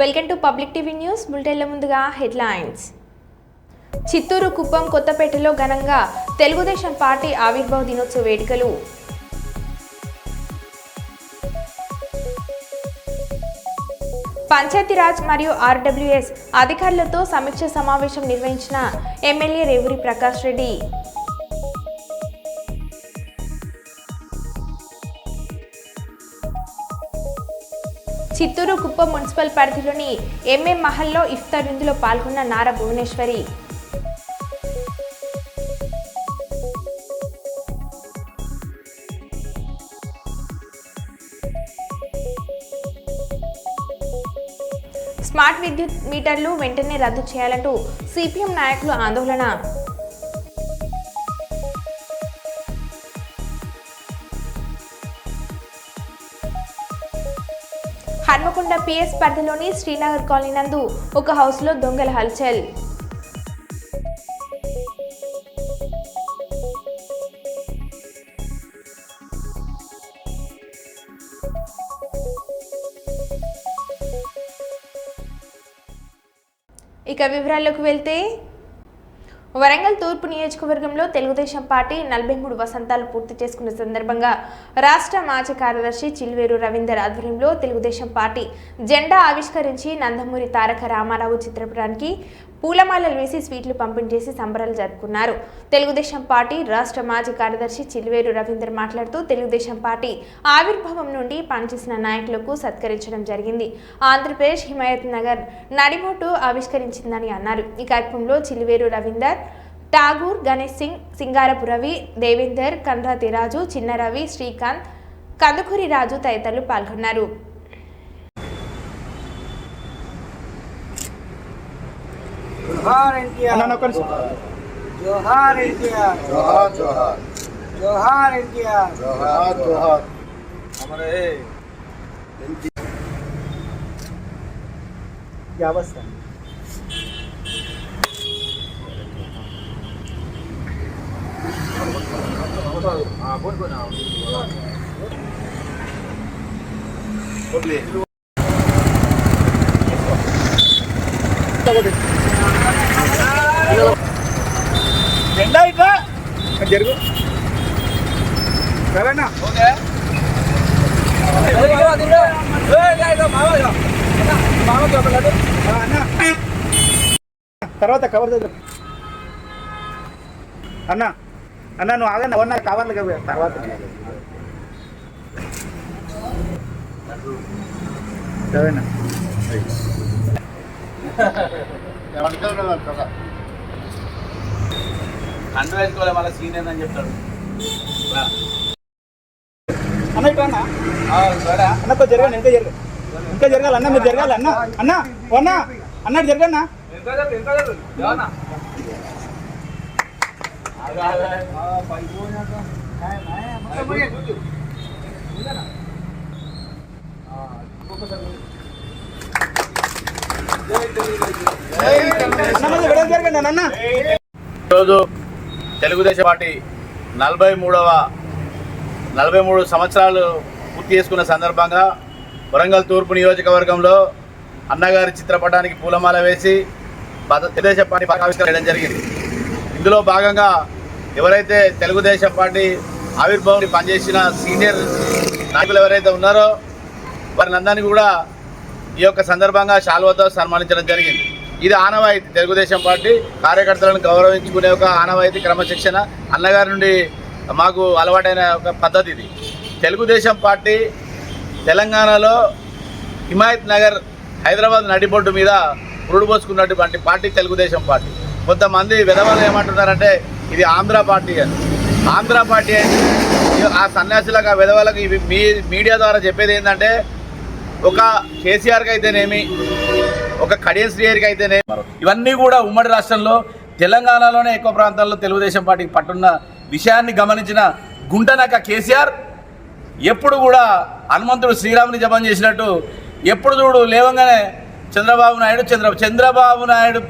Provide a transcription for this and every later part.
Welcome to public TV news. బులెటిన్ల ముందుగా headlines. Chittoor, Kuppam, కొత్తపేటలో ఘనంగా తెలుగుదేశం పార్టీ ఆవిర్భావ దినోత్సవ వేడుకలు. పంచాయతీరాజ్ మరియు ఆర్డబ్ల్యూఎస్ అధికారులతో సమీక్ష సమావేశం నిర్వహించిన ఎమ్మెల్యే రేవూరి ప్రకాష్ రెడ్డి. చిత్తూరు, కుప్పం మున్సిపల్ పరిధిలోని ఎంఎం మహల్లో ఇఫ్తార్ విందులో పాల్గొన్న నారా భువనేశ్వరి. స్మార్ట్ విద్యుత్ మీటర్లు వెంటనే రద్దు చేయాలంటూ సిపిఎం నాయకులు ఆందోళన. హన్మకొండ పిఎస్ పరిధిలోని శ్రీనగర్ కాలనీ నందు ఒక హౌస్లో దొంగల హల్చల్. ఇక వివరాల్లోకి వెళ్తే, వరంగల్ తూర్పు నియోజకవర్గంలో తెలుగుదేశం పార్టీ 43 వసంతాలు పూర్తి చేసుకున్న సందర్భంగా రాష్ట్ర మాజీ కార్యదర్శి చిల్వేరు రవీందర్ ఆధ్వర్యంలో తెలుగుదేశం పార్టీ జెండా ఆవిష్కరించి నందమూరి తారక రామారావు చిత్రపటానికి పూలమాలలు వేసి స్వీట్లు పంపిణీ చేసి సంబరాలు జరుపుకున్నారు. తెలుగుదేశం పార్టీ రాష్ట్ర మాజీ కార్యదర్శి చిల్వేరు రవీందర్ మాట్లాడుతూ తెలుగుదేశం పార్టీ ఆవిర్భావం నుండి పనిచేసిన నాయకులకు సత్కరించడం జరిగింది. ఆంధ్రప్రదేశ్ హిమాయత్ నగర్ నడిబొట్టు ఆవిష్కరించిందని అన్నారు. ఈ కార్యక్రమంలో చిల్వేరు రవీందర్, ఠాగూర్, గణేష్ సింగ్, సింగారపు రవి, దేవేందర్, కండ్రాతి రాజు, చిన్న రవి, శ్రీకాంత్, కందుకూరి రాజు తదితరులు పాల్గొన్నారు. जोहार एनटीआर, जोहार एनटीआर, जोहार जोहार, जोहार एनटीआर, जोहार जोहार. हमारे क्या अवस्था జెండా ఇట్లా జరుగు సరేనా? తర్వాత కవర్ అన్న అన్న నువ్వు ఆగన్నా అన్న కవర్లు తర్వాత సరేనా? అండు వేసుకోవాలి, మళ్ళీ సీనియర్ అని చెప్తాడు. అన్న ఇట్లా అన్న అన్న కొంచెం జరగండి, ఇంకా జరగాలి అన్న, మీరు జరగాలి అన్న. అన్న అన్న అన్నట్టు జరగన్నా. జరగండి అన్న. ఈరోజు తెలుగుదేశం పార్టీ 43 సంవత్సరాలు పూర్తి చేసుకున్న సందర్భంగా వరంగల్ తూర్పు నియోజకవర్గంలో అన్నగారి చిత్రపటానికి పూలమాల వేసి తెలుగుదేశం పార్టీ ఆవిష్కరణ చేయడం జరిగింది. ఇందులో భాగంగా ఎవరైతే తెలుగుదేశం పార్టీ ఆవిర్భావం పనిచేసిన సీనియర్ నాయకులు ఎవరైతే ఉన్నారో వారిని అందరినీ కూడా ఈ యొక్క సందర్భంగా శాలువాతో సన్మానించడం జరిగింది. ఇది ఆనవాయితీ, తెలుగుదేశం పార్టీ కార్యకర్తలను గౌరవించుకునే ఒక ఆనవాయితీ, క్రమశిక్షణ అన్నగారి నుండి మాకు అలవాటైన ఒక పద్ధతి ఇది. తెలుగుదేశం పార్టీ తెలంగాణలో హిమాయత్ నగర్ హైదరాబాద్ నడిబొడ్డు మీద పురుడు పోసుకున్నటువంటి పార్టీ తెలుగుదేశం పార్టీ. కొంతమంది విధవలు ఏమంటున్నారంటే ఇది ఆంధ్ర పార్టీ అని. ఆంధ్ర పార్టీ అంటే ఆ సన్యాసులకు, ఆ విధవలకు ఇవి మీడియా ద్వారా చెప్పేది ఏంటంటే, ఒక కేసీఆర్కి అయితేనేమి, ఒక కడియం శ్రీహరికి అయితేనేమి, ఇవన్నీ కూడా ఉమ్మడి రాష్ట్రంలో తెలంగాణలోనే ఎక్కువ ప్రాంతాల్లో తెలుగుదేశం పార్టీకి పట్టున్న విషయాన్ని గమనించిన గుంటనక్క కేసీఆర్ ఎప్పుడు కూడా హనుమంతుడు శ్రీరాముని జపం చేసినట్టు ఎప్పుడు చూడు లేవంగానే చంద్రబాబు నాయుడు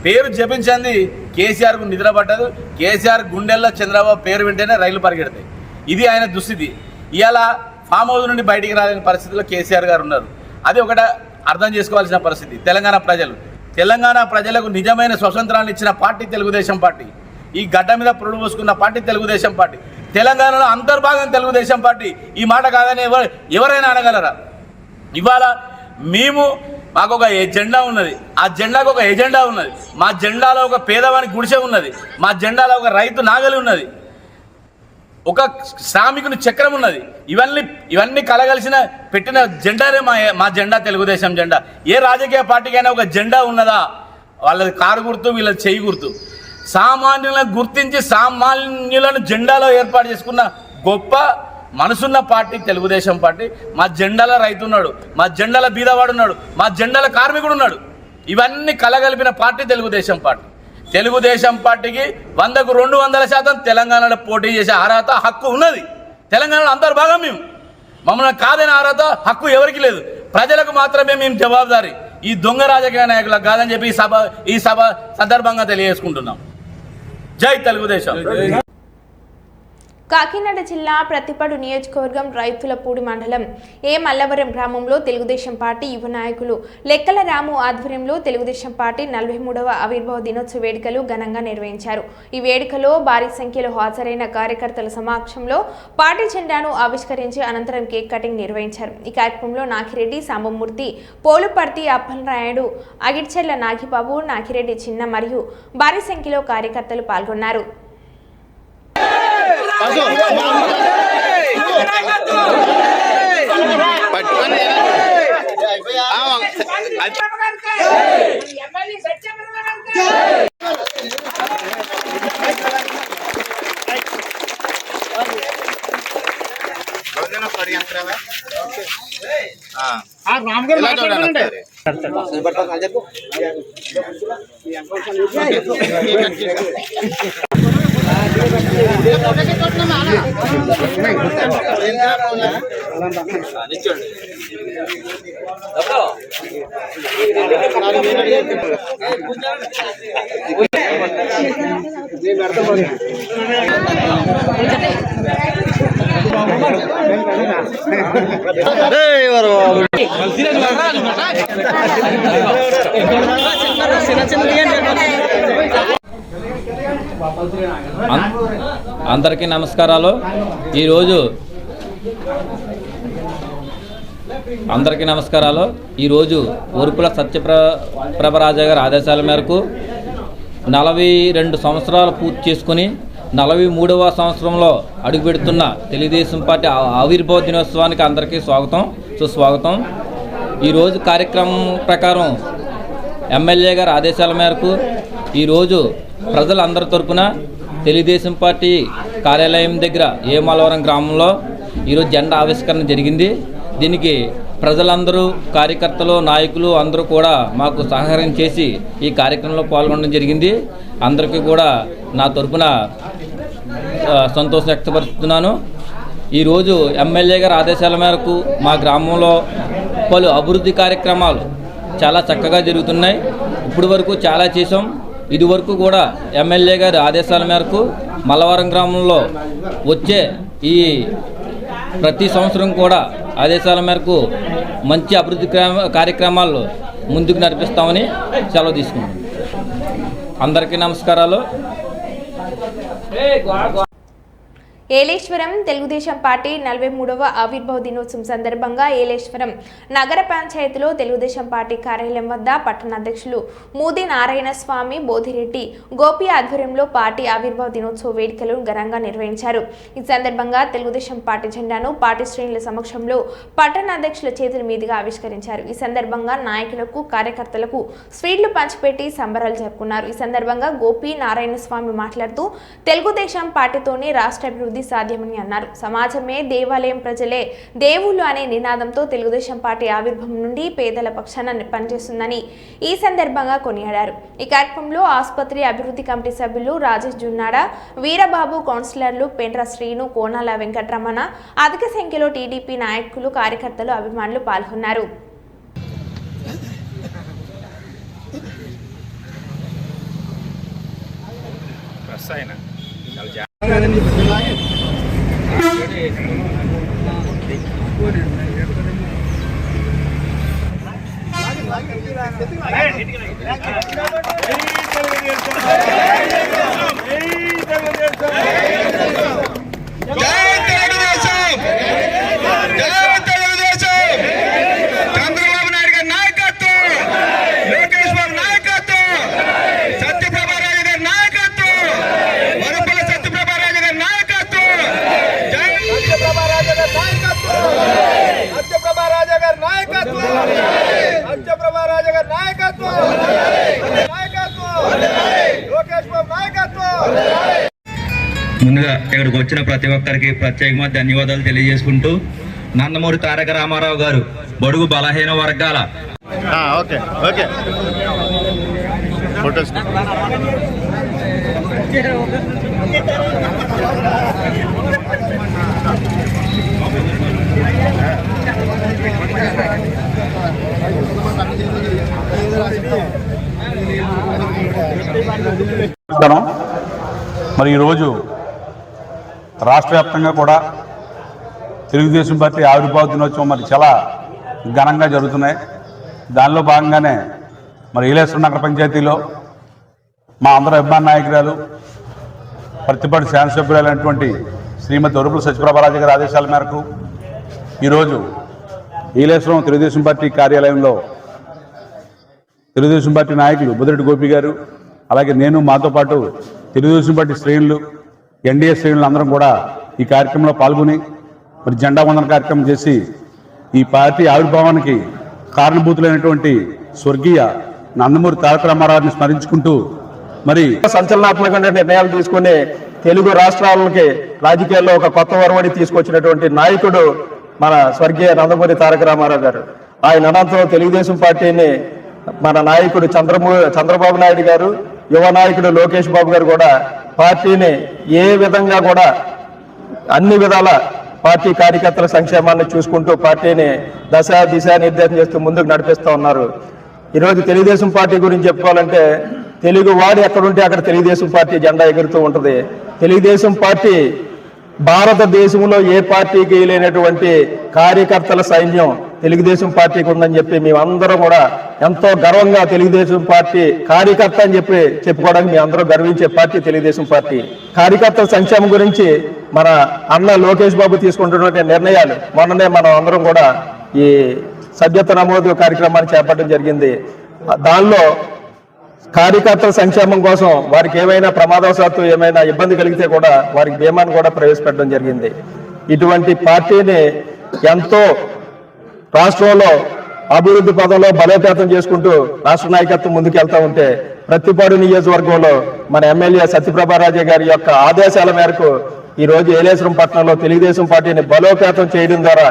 పేరు జపించింది కేసీఆర్కు నిద్ర పట్టదు. కేసీఆర్ గుండెల్లో చంద్రబాబు పేరు వింటేనే రైలు పరిగెడతాయి. ఇది ఆయన దుస్థితి. ఇవాళ ఫామ్ హౌస్ నుండి బయటికి రాలేని పరిస్థితిలో కేసీఆర్ గారు ఉన్నారు. అది ఒకట అర్థం చేసుకోవాల్సిన పరిస్థితి. తెలంగాణ ప్రజలకు నిజమైన స్వతంత్రాన్ని ఇచ్చిన పార్టీ తెలుగుదేశం పార్టీ. ఈ గడ్డ మీద పురుడు పోసుకున్న పార్టీ తెలుగుదేశం పార్టీ. తెలంగాణలో అంతర్భాగం తెలుగుదేశం పార్టీ. ఈ మాట కాగానే ఎవరైనా అనగలరా? ఇవాళ మాకు ఒక జెండా ఉన్నది, ఆ జెండాకు ఒక ఎజెండా ఉన్నది. మా జెండాలో ఒక పేదవాని గుడిసె ఉన్నది, మా జెండాలో ఒక రైతు నాగలి ఉన్నది, ఒక శ్రామికుని చక్రం ఉన్నది. ఇవన్నీ కలగలిసిన పెట్టిన జెండానే మా జెండా తెలుగుదేశం జెండా. ఏ రాజకీయ పార్టీకైనా ఒక జెండా ఉన్నదా? వాళ్ళది కారు గుర్తు, వీళ్ళది చెయ్యి గుర్తు. సామాన్యులను గుర్తించి సామాన్యులను జెండాలో ఏర్పాటు చేసుకున్న గొప్ప మనసున్న పార్టీ తెలుగుదేశం పార్టీ. మా జెండాల రైతు ఉన్నాడు, మా జెండాల బీదవాడు ఉన్నాడు, మా జెండాల కార్మికుడు ఉన్నాడు. ఇవన్నీ కలగలిపిన పార్టీ తెలుగుదేశం పార్టీ. తెలుగుదేశం పార్టీకి 100కు 200% తెలంగాణలో పోటీ చేసే అర్హత, హక్కు ఉన్నది. తెలంగాణలో అంతర్భాగం మేము. మమ్మల్ని కాదనే అర్హత, హక్కు ఎవరికి లేదు. ప్రజలకు మాత్రమే మేము జవాబుదారీ. ఈ దొంగ రాజకీయ నాయకులకు కాదని చెప్పి ఈ సభ సందర్భంగా తెలియజేసుకుంటున్నాం. జై తెలుగుదేశం. కాకినాడ జిల్లా ప్రతిపాడు నియోజకవర్గం రైతులపూడి మండలం మల్లవరం గ్రామంలో తెలుగుదేశం పార్టీ యువ నాయకులు లెక్కల రాము ఆధ్వర్యంలో తెలుగుదేశం పార్టీ 43వ ఆవిర్భావ దినోత్సవ వేడుకలు ఘనంగా నిర్వహించారు. ఈ వేడుకలో భారీ సంఖ్యలో హాజరైన కార్యకర్తల సమక్షంలో పార్టీ జెండాను ఆవిష్కరించి అనంతరం కేక్ కటింగ్ నిర్వహించారు. ఈ కార్యక్రమంలో నాగిరెడ్డి, సాంబమూర్తి, పోలుపర్తి, అప్పలరాయుడు, అగిడ్చెర్ల నాగిబాబు, నాగిరెడ్డి చిన్న మరియు భారీ సంఖ్యలో కార్యకర్తలు పాల్గొన్నారు. అందరికీ నమస్కారాలు. ఈరోజు ఊర్పుల సత్యప్రభరాజా గారి ఆదేశాల మేరకు 42 సంవత్సరాలు పూర్తి చేసుకుని 43వ సంవత్సరంలో అడుగుపెడుతున్న తెలుగుదేశం పార్టీ ఆవిర్భావ దినోత్సవానికి అందరికీ సుస్వాగతం. ఈరోజు కార్యక్రమం ప్రకారం ఎమ్మెల్యే గారి ఆదేశాల మేరకు ఈరోజు ప్రజలందరి తరపున తెలుగుదేశం పార్టీ కార్యాలయం దగ్గర మల్లవరం గ్రామంలో ఈరోజు జెండా ఆవిష్కరణ జరిగింది. దీనికి ప్రజలందరూ, కార్యకర్తలు, నాయకులు అందరూ కూడా మాకు సహకారం చేసి ఈ కార్యక్రమంలో పాల్గొనడం జరిగింది. అందరికీ కూడా నా తరపున సంతోషం వ్యక్తపరుస్తున్నాను. ఈరోజు ఎమ్మెల్యే గారి ఆదేశాల మేరకు మా గ్రామంలో పలు అభివృద్ధి కార్యక్రమాలు చాలా చక్కగా జరుగుతున్నాయి. ఇప్పటి వరకు చాలా చేసాం. ఇదివరకు కూడా ఎమ్మెల్యే గారి ఆదేశాల మేరకు మల్లవరం గ్రామంలో వచ్చే ఈ ప్రతి సంవత్సరం కూడా ఆదేశాల మేరకు మంచి అభివృద్ధి కార్యక్రమాలు ముందుకు నడిపిస్తామని సెలవు తీసుకున్నాం. అందరికీ నమస్కారాలు. ఏలేశ్వరం తెలుగుదేశం పార్టీ 43వ ఆవిర్భావ దినోత్సవం సందర్భంగా ఏలేశ్వరం నగర పంచాయతీలో తెలుగుదేశం పార్టీ కార్యాలయం వద్ద పట్టణ అధ్యక్షులు మూది నారాయణ స్వామి, బోధిరెడ్డి గోపి ఆధ్వర్యంలో పార్టీ ఆవిర్భావ దినోత్సవ వేడుకలను ఘనంగా నిర్వహించారు. ఈ సందర్భంగా తెలుగుదేశం పార్టీ జెండాను పార్టీ శ్రేణుల సమక్షంలో పట్టణ అధ్యక్షుల చేతుల మీదుగా ఆవిష్కరించారు. ఈ సందర్భంగా నాయకులకు, కార్యకర్తలకు స్వీట్లు పంచిపెట్టి సంబరాలు జరుపుకున్నారు. ఈ సందర్భంగా గోపి నారాయణ స్వామి మాట్లాడుతూ తెలుగుదేశం పార్టీతోనే రాష్ట్ర అభివృద్ధి సాధ్యమని అన్నారు. సమాజమే దేవాలయం, ప్రజలే దేవుళ్ళు అనే నినాదంతో తెలుగుదేశం పార్టీ ఆవిర్భావం నుండి పేదల పక్షాన పనిచేస్తుందని ఈ సందర్భంగా కొనియాడారు. ఈ కార్యక్రమంలో ఆసుపత్రి అభివృద్ధి కమిటీ సభ్యులు రాజేష్ జున్నాడ, వీరబాబు, కౌన్సిలర్లు పెండ్ర శ్రీను, కోనాల వెంకటరమణ, అధిక సంఖ్యలో టీడీపీ నాయకులు, కార్యకర్తలు, అభిమానులు పాల్గొన్నారు. చంద్రబాబు నాయుడు గారి నాయకత్వం, లోకేష్ బాబు నాయకత్వం, సత్యప్రభారాజు గారి నాయకత్వం, వరపల్లి సత్యప్రభారాజు గారి నాయకత్వం, సత్యప్రభారాజు గారి నాయకత్వం, సత్యప్రభారాజు గారి నాయకత్వం, సత్యప్రభారాజు గారి నాయకత్వం, లోకేష్ బాబు నాయకత్వం. ముందుగా ఇక్కడికి వచ్చిన ప్రతి ఒక్కరికి ప్రత్యేకమైన ధన్యవాదాలు తెలియజేసుకుంటూ, నందమూరి తారక రామారావు గారు బడుగు బలహీన వర్గాల ఓకే ఓకే ఫోటోస్ నమస్కారం. మరి ఈరోజు రాష్ట్ర వ్యాప్తంగా కూడా తెలుగుదేశం పార్టీ ఆవిర్భావ దినోత్సవం మరి చాలా ఘనంగా జరుగుతున్నాయి. దానిలో భాగంగానే మరి ఈలేశ్వరం నగర పంచాయతీలో మా అందరూ అభిమాన నాయకురాలు ప్రతిపాటి శాసనసభ్యులైనటువంటి శ్రీమతి వరపుల సత్యప్రభారాజు గారి ఆదేశాల మేరకు ఈరోజు ఈలేశ్వరం తెలుగుదేశం పార్టీ కార్యాలయంలో తెలుగుదేశం పార్టీ నాయకులు బుద్ధిరెడ్డి గోపి గారు, అలాగే నేను, మాతో పాటు తెలుగుదేశం పార్టీ శ్రేణులు, ఎన్డీఏ శ్రేణులు అందరం కూడా ఈ కార్యక్రమంలో పాల్గొని మరి జెండా వందన కార్యక్రమం చేసి ఈ పార్టీ ఆవిర్భావానికి కారణభూతులైనటువంటి స్వర్గీయ నందమూరి తారక రామారావుని స్మరించుకుంటూ మరి సంచలనాత్మకమైన నిర్ణయాలు తీసుకుని తెలుగు రాష్ట్రాలకి రాజకీయాల్లో ఒక కొత్త ఒరవడి తీసుకొచ్చినటువంటి నాయకుడు మన స్వర్గీయ నందమూరి తారక రామారావు గారు. ఆయన అనంతరం తెలుగుదేశం పార్టీని మన నాయకుడు చంద్రబాబు నాయుడు గారు, యువ నాయకుడు లోకేష్ బాబు గారు కూడా పార్టీని ఏ విధంగా కూడా అన్ని విధాల పార్టీ కార్యకర్తల సంక్షేమాన్ని చూసుకుంటూ పార్టీని దిశ నిర్దేశం చేస్తూ ముందుకు నడిపిస్తూ ఉన్నారు. ఈరోజు తెలుగుదేశం పార్టీ గురించి చెప్పుకోవాలంటే తెలుగు వాడు ఎక్కడుంటే అక్కడ తెలుగుదేశం పార్టీ జెండా ఎగురుతూ ఉంటుంది. తెలుగుదేశం పార్టీ భారతదేశంలో ఏ పార్టీకి లేనటువంటి కార్యకర్తల సైన్యం తెలుగుదేశం పార్టీకి ఉందని చెప్పి మేమందరం కూడా ఎంతో గర్వంగా తెలుగుదేశం పార్టీ కార్యకర్త అని చెప్పి చెప్పుకోవడానికి మేమందరం గర్వించే పార్టీ తెలుగుదేశం పార్టీ. కార్యకర్తల సంక్షేమం గురించి మన అన్న లోకేష్ బాబు తీసుకుంటున్న నిర్ణయాలు మొన్ననే మనం అందరం కూడా ఈ సభ్యత్వ నమోదు కార్యక్రమాన్ని చేపట్టడం జరిగింది. దానిలో కార్యకర్తల సంక్షేమం కోసం వారికి ఏమైనా ప్రమాదవశాత్తు ఏమైనా ఇబ్బంది కలిగితే కూడా వారికి బీమాను కూడా ప్రవేశపెట్టడం జరిగింది. ఇటువంటి పార్టీని ఎంతో రాష్ట్రంలో అభివృద్ధి పదంలో బలోపేతం చేసుకుంటూ రాష్ట్ర నాయకత్వం ముందుకెళ్తా ఉంటే ప్రతిపాడు నియోజకవర్గంలో మన ఎమ్మెల్యే సత్యప్రభారాజు గారి యొక్క ఆదేశాల మేరకు ఈ రోజు ఏలేశ్వరం పట్టణంలో తెలుగుదేశం పార్టీని బలోపేతం చేయడం ద్వారా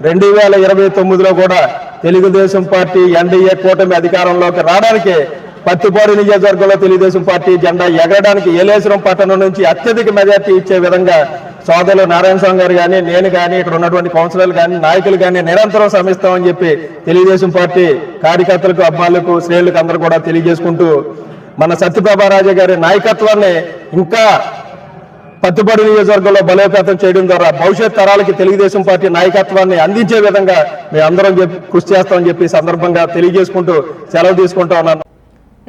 2029లో కూడా తెలుగుదేశం పార్టీ ఎన్డీఏ కూటమి అధికారంలోకి రావడానికి పత్తిపాడు నియోజకవర్గంలో తెలుగుదేశం పార్టీ జెండా ఎగరడానికి ఏలేశ్వరం పట్టణం నుంచి అత్యధిక మెజార్టీ ఇచ్చే విధంగా సోదరులు నారాయణ స్వామి గారు కానీ, నేను కానీ, ఇక్కడ ఉన్నటువంటి కౌన్సిలర్లు కానీ, నాయకులు కానీ నిరంతరం శ్రమిస్తామని చెప్పి తెలుగుదేశం పార్టీ కార్యకర్తలకు, అభిమానులకు, శ్రేణులకు అందరూ కూడా తెలియజేసుకుంటూ మన సత్యప్రభారాజు గారి నాయకత్వాన్ని ఇంకా పత్తిపాడు నియోజకవర్గంలో బలోపేతం చేయడం ద్వారా భవిష్యత్ తరాలకి తెలుగుదేశం పార్టీ నాయకత్వాన్ని అందించే విధంగా మేము అందరం కృషి చేస్తామని చెప్పి సందర్భంగా తెలియజేసుకుంటూ సెలవు తీసుకుంటా ఉన్నాను.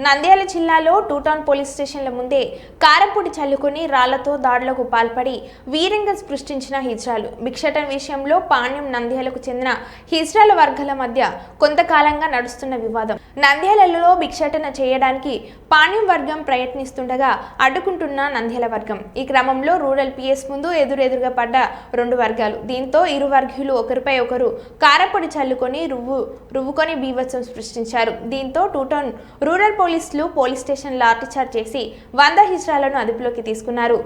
నంద్యాల జిల్లాలో టూటౌన్ పోలీస్ స్టేషన్ల ముందే కారంపొడి చల్లుకుని రాళ్లతో దాడులకు పాల్పడి వీరంగా సృష్టించిన హిజ్రాలు. భిక్షటన్ విషయంలో పాణ్యం నంద్యాలకు చెందిన హిజ్రాల వర్గాల మధ్య కొంతకాలంగా నడుస్తున్న వివాదం. నంద్యాలలో భిక్షటన చేయడానికి పాణ్యం వర్గం ప్రయత్నిస్తుండగా అడ్డుకుంటున్న నంద్యాల వర్గం. ఈ క్రమంలో రూరల్ పిఎస్ ముందు ఎదురెదురుగా పడ్డ రెండు వర్గాలు. దీంతో ఇరు వర్గీయులు ఒకరిపై ఒకరు కారంపొడి చల్లుకొని రువ్వుకొని బీభత్సం సృష్టించారు. దీంతో టూటౌన్ రూరల్ పోలీసులు పోలీస్ స్టేషన్ లాఠీచార్జ్ చేసి 100 హిజ్రాలను అదుపులోకి తీసుకున్నారు.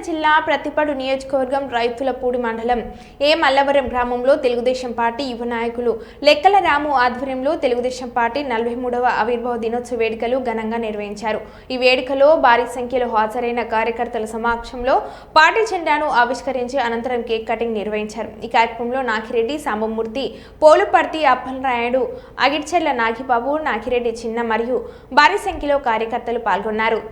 జిల్లా ప్రతిపాడు నియోజకవర్గం రైతులపూడి మండలం ఏ మల్లవరం గ్రామంలో తెలుగుదేశం పార్టీ యువ నాయకులు లెక్కల రాము ఆధ్వర్యంలో తెలుగుదేశం పార్టీ 43వ ఆవిర్భావ దినోత్సవ వేడుకలు ఘనంగా నిర్వహించారు. ఈ వేడుకలో భారీ సంఖ్యలో హాజరైన కార్యకర్తల సమక్షంలో పార్టీ జెండాను ఆవిష్కరించి అనంతరం కేక్ కటింగ్ నిర్వహించారు. ఈ కార్యక్రమంలో నాగిరెడ్డి, సాంబమూర్తి, పోలుపర్తి అప్పలరాయుడు, అగిడ్చెర్ల నాగిబాబు, నాగిరెడ్డి చిన్న మరియు భారీ సంఖ్యలో కార్యకర్తలు పాల్గొన్నారు.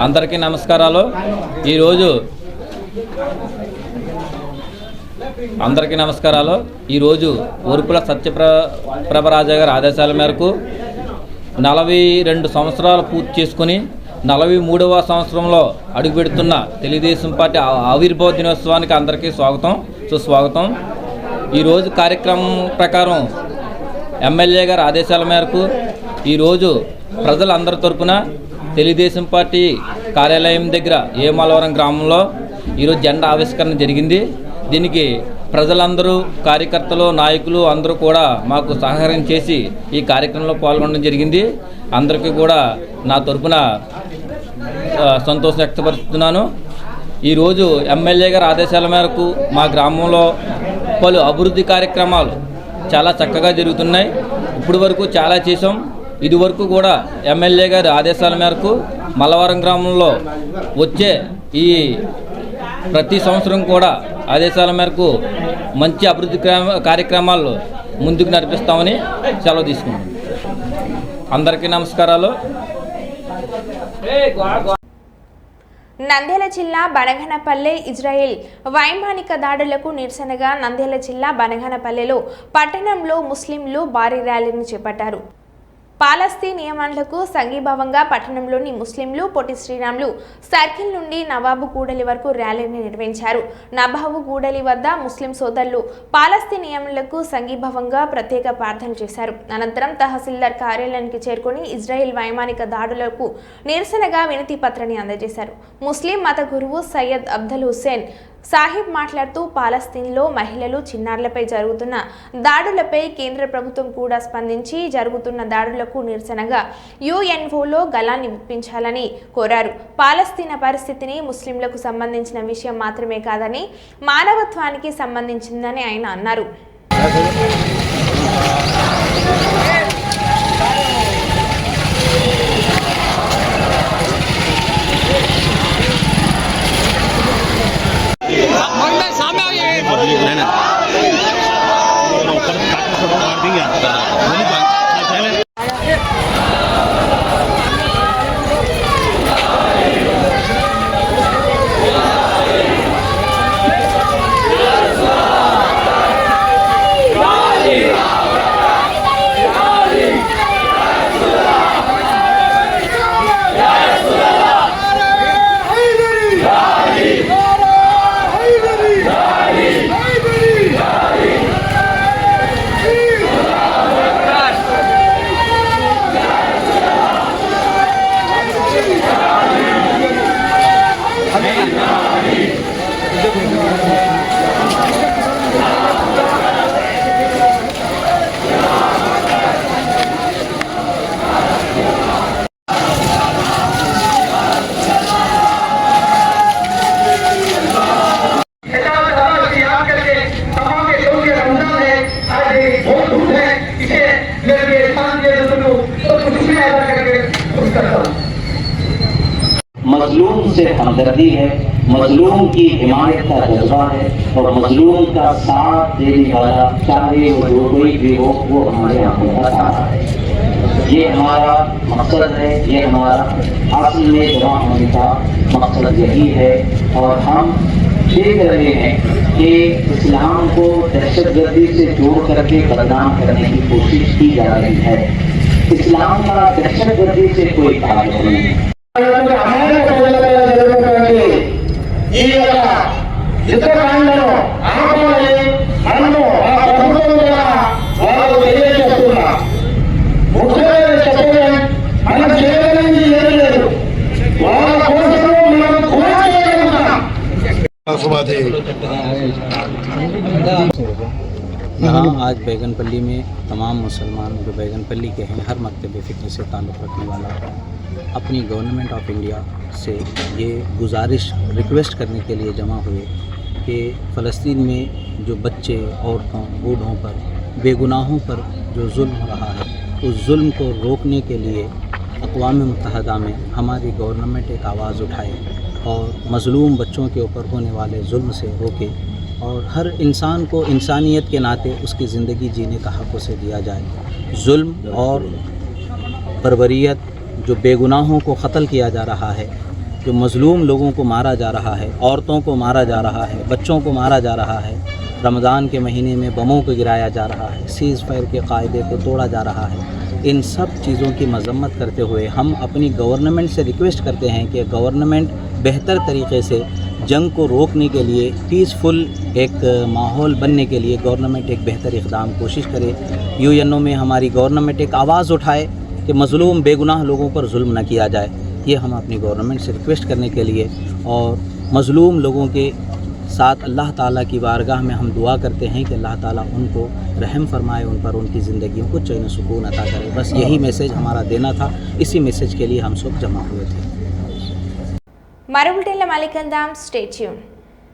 అందరికీ నమస్కారాలు. ఈరోజు ఒరుపుల సత్యప్రభరాజా గారి ఆదేశాల మేరకు 42 సంవత్సరాలు పూర్తి చేసుకుని 43వ సంవత్సరంలో అడుగుపెడుతున్న తెలుగుదేశం పార్టీ ఆవిర్భావ దినోత్సవానికి అందరికీ సుస్వాగతం. ఈరోజు కార్యక్రమం ప్రకారం ఎమ్మెల్యే గారి ఆదేశాల మేరకు ఈరోజు ప్రజలందరి తరపున తెలుగుదేశం పార్టీ కార్యాలయం దగ్గర ఏ మల్లవరం గ్రామంలో ఈరోజు జెండా ఆవిష్కరణ జరిగింది. దీనికి ప్రజలందరూ, కార్యకర్తలు, నాయకులు అందరూ కూడా మాకు సహకారం చేసి ఈ కార్యక్రమంలో పాల్గొనడం జరిగింది. అందరికీ కూడా నా తరపున సంతోషం వ్యక్తపరుస్తున్నాను. ఈరోజు ఎమ్మెల్యే గారి ఆదేశాల మేరకు మా గ్రామంలో పలు అభివృద్ధి కార్యక్రమాలు చాలా చక్కగా జరుగుతున్నాయి. ఇప్పటి వరకు చాలా చేసాం. ఇదివరకు కూడా ఎమ్మెల్యే గారి ఆదేశాల మేరకు మల్లవరం గ్రామంలో వచ్చే ఈ ప్రతి సంవత్సరం కూడా ఆదేశాల మేరకు మంచి అభివృద్ధి కార్యక్రమాలు ముందుకు నడిపిస్తామని సెలవు తీసుకున్నాం. అందరికీ నమస్కారాలు. నంద్యాల జిల్లా బనగనపల్లె ఇజ్రాయెల్ వైమానిక దాడులకు నిరసనగా నంద్యాల జిల్లా బనగనపల్లెలో పట్టణంలో ముస్లింలు భారీ ర్యాలీని చేపట్టారు. పాలస్తీనియన్లకు సంఘీభావంగా పట్టణంలోని ముస్లింలు పొట్టి శ్రీరాములు సర్కిల్ నుండి నవాబు కూడలి వరకు ర్యాలీని నిర్వహించారు. నవాబు కూడలి వద్ద ముస్లిం సోదరులు పాలస్తీనియన్లకు సంఘీభావంగా ప్రత్యేక ప్రార్థనలు చేశారు. అనంతరం తహసీల్దార్ కార్యాలయానికి చేరుకుని ఇజ్రాయెల్ వైమానిక దాడులకు నిరసనగా వినతి పత్రాన్ని అందజేశారు. ముస్లిం మత గురువు సయ్యద్ అబ్దుల్ హుస్సేన్ సాహిబ్ మాట్లాడుతూ పాలస్తీన్లో మహిళలు, చిన్నారులపై జరుగుతున్న దాడులపై కేంద్ర ప్రభుత్వం కూడా స్పందించి జరుగుతున్న దాడులకు నిరసనగా యుఎన్ఓలో గళాన్ని వినిపించాలని కోరారు. పాలస్తీనా పరిస్థితిని ముస్లింలకు సంబంధించిన విషయం మాత్రమే కాదని మానవత్వానికి సంబంధించిందని ఆయన అన్నారు. मजलूम से हमदर्दी है, मजलूम की हिमायत का जज्बा है और मजलूम का साथ देने वाला चाहे वो जो कोई भी हो वो हमारे आंखों का तारा है। ये हमारा मकसद है, ये हमारा असल में जमा होने का मकसद यही है। और हम देख रहे हैं कि इस्लाम को दहशतगर्दी से जोड़ करके बदनाम करने की कोशिश की जा रही है। इस्लाम का दहशतगर्दी से कोई ताल्लुक नहीं है। यहाँ आज बैगनपल्ली में तमाम मुसलमान जो बैगनपल्ली के हैं हर मकतब फ़िक्र से ताल्लुक़ रखने वाला अपनी गवर्नमेंट ऑफ इंडिया से ये गुजारिश रिक्वेस्ट करने के लिए जमा हुए कि फ़लस्तीन में जो बच्चे औरतों बूढ़ों पर बेगुनाहों पर जो जुल्म हो रहा है उस जुल्म को रोकने के लिए अक़वाम मुत्तहदा में हमारी गवर्नमेंट एक आवाज़ उठाए और मज़लूम बच्चों के ऊपर होने वाले जुल्म से रोके और हर इंसान को इंसानियत के नाते उसकी ज़िंदगी जीने का हक़ उसे दिया जाए। जुल्म और बर्बरियत जो बेगुनाहों को क़त्ल किया जा रहा है, जो मज़लूम लोगों को मारा जा रहा है, औरतों को मारा जा रहा है, बच्चों को मारा जा रहा है, रमज़ान के महीने में बमों को गिराया जा रहा है, सीज़ फायर के कायदे को तोड़ा जा रहा है, इन सब चीज़ों की मज़म्मत करते हुए हम अपनी गवर्नमेंट से रिक्वेस्ट करते हैं कि गवर्नमेंट बेहतर तरीक़े से जंग को रोकने के लिए पीसफुल एक माहौल बनने के लिए गवर्नमेंट एक बेहतर इक़दाम कोशिश करे। यूएनओ में हमारी गवर्नमेंट एक आवाज़ उठाए कि मज़लूम बेगुनाह लोगों पर जुल्म न किया जाए। ये हम अपनी गवर्नमेंट से रिक्वेस्ट करने के लिए और मज़लूम लोगों के साथ अल्लाह ताला की बारगाह में हम दुआ करते हैं कि अल्लाह ताला उनको रहम फरमाए, उन पर उनकी ज़िंदगियों को चैन सुकून अता करे। बस यही मैसेज हमारा देना था, इसी मैसेज के लिए हम सब जमा हुए थे। మరో బులెటిన్లో మళ్ళీ కలుద్దాం. Stay tune.